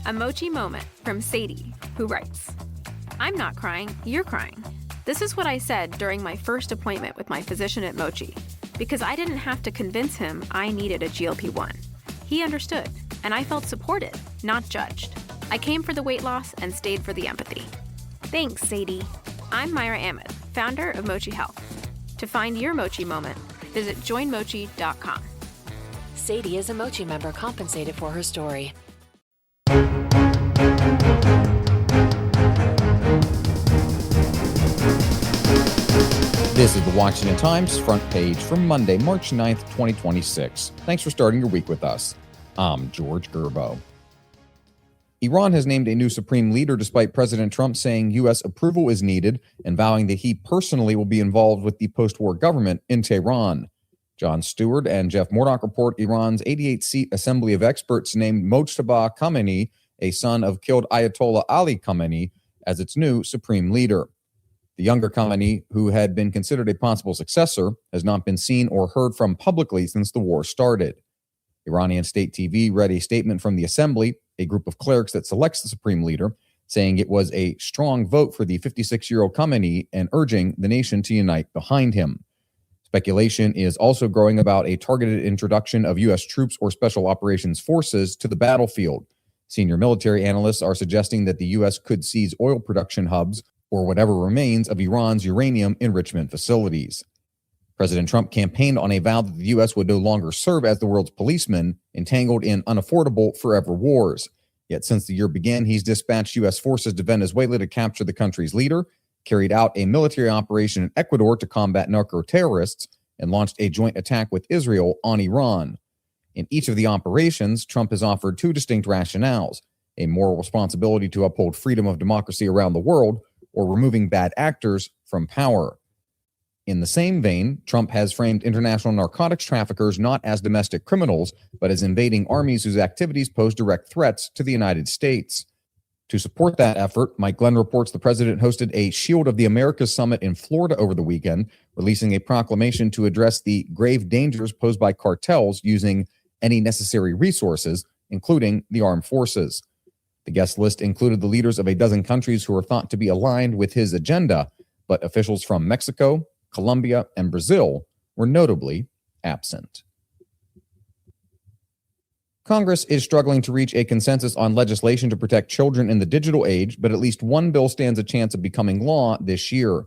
A Mochi moment from Sadie, who writes, I'm not crying, you're crying. This is what I said during my first appointment with my physician at Mochi, because I didn't have to convince him I needed a GLP-1. He understood, and I felt supported, not judged. I came for the weight loss and stayed for the empathy. Thanks, Sadie. I'm Myra Ahmed, founder of Mochi Health. To find your Mochi moment, visit joinmochi.com. Sadie is a Mochi member compensated for her story. This is the Washington Times front page from Monday, March 9th, 2026. Thanks for starting your week with us. I'm George Gerbo. Iran has named a new supreme leader despite President Trump saying U.S. approval is needed and vowing that he personally will be involved with the post-war government in Tehran. Jon Stewart and Jeff Murdoch report Iran's 88-seat Assembly of Experts named Mojtaba Khamenei, a son of killed Ayatollah Ali Khamenei, as its new supreme leader. The younger Khamenei, who had been considered a possible successor, has not been seen or heard from publicly since the war started. Iranian state TV read a statement from the Assembly, a group of clerics that selects the supreme leader, saying it was a strong vote for the 56-year-old Khamenei and urging the nation to unite behind him. Speculation is also growing about a targeted introduction of U.S. troops or special operations forces to the battlefield. Senior military analysts are suggesting that the U.S. could seize oil production hubs or whatever remains of Iran's uranium enrichment facilities. President Trump campaigned on a vow that the U.S. would no longer serve as the world's policeman, entangled in unaffordable forever wars. Yet since the year began, he's dispatched U.S. forces to Venezuela to capture the country's leader, carried out a military operation in Ecuador to combat narco-terrorists, and launched a joint attack with Israel on Iran. In each of the operations, Trump has offered two distinct rationales: a moral responsibility to uphold freedom of democracy around the world, or removing bad actors from power. In the same vein, Trump has framed international narcotics traffickers not as domestic criminals, but as invading armies whose activities pose direct threats to the United States. To support that effort, Mike Glenn reports the president hosted a Shield of the Americas summit in Florida over the weekend, releasing a proclamation to address the grave dangers posed by cartels using any necessary resources, including the armed forces. The guest list included the leaders of a dozen countries who are thought to be aligned with his agenda, but officials from Mexico, Colombia, and Brazil were notably absent. Congress is struggling to reach a consensus on legislation to protect children in the digital age, but at least one bill stands a chance of becoming law this year.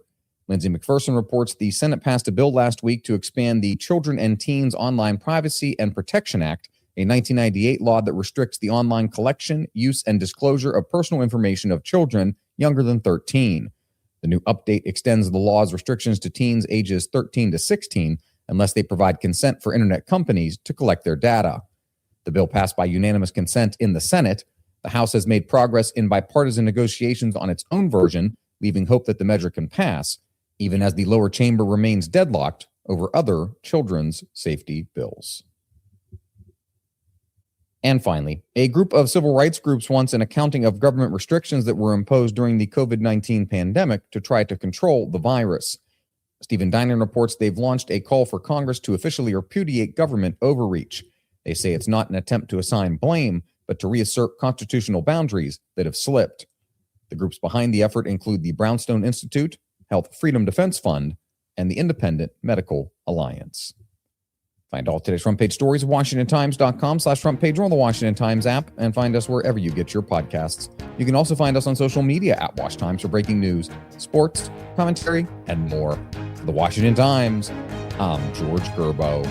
Lindsay McPherson reports the Senate passed a bill last week to expand the Children and Teens Online Privacy and Protection Act, a 1998 law that restricts the online collection, use, and disclosure of personal information of children younger than 13. The new update extends the law's restrictions to teens ages 13 to 16 unless they provide consent for internet companies to collect their data. The bill passed by unanimous consent in the Senate. The House has made progress in bipartisan negotiations on its own version, leaving hope that the measure can pass, even as the lower chamber remains deadlocked over other children's safety bills. And finally, a group of civil rights groups wants an accounting of government restrictions that were imposed during the COVID-19 pandemic to try to control the virus. Stephen Dinan reports they've launched a call for Congress to officially repudiate government overreach. They say it's not an attempt to assign blame, but to reassert constitutional boundaries that have slipped. The groups behind the effort include the Brownstone Institute, Health Freedom Defense Fund, and the Independent Medical Alliance. Find all today's front page stories at WashingtonTimes.com/front page or on the Washington Times app, and find us wherever you get your podcasts. You can also find us on social media at Wash Times for breaking news, sports, commentary, and more. For the Washington Times, I'm George Gerbo.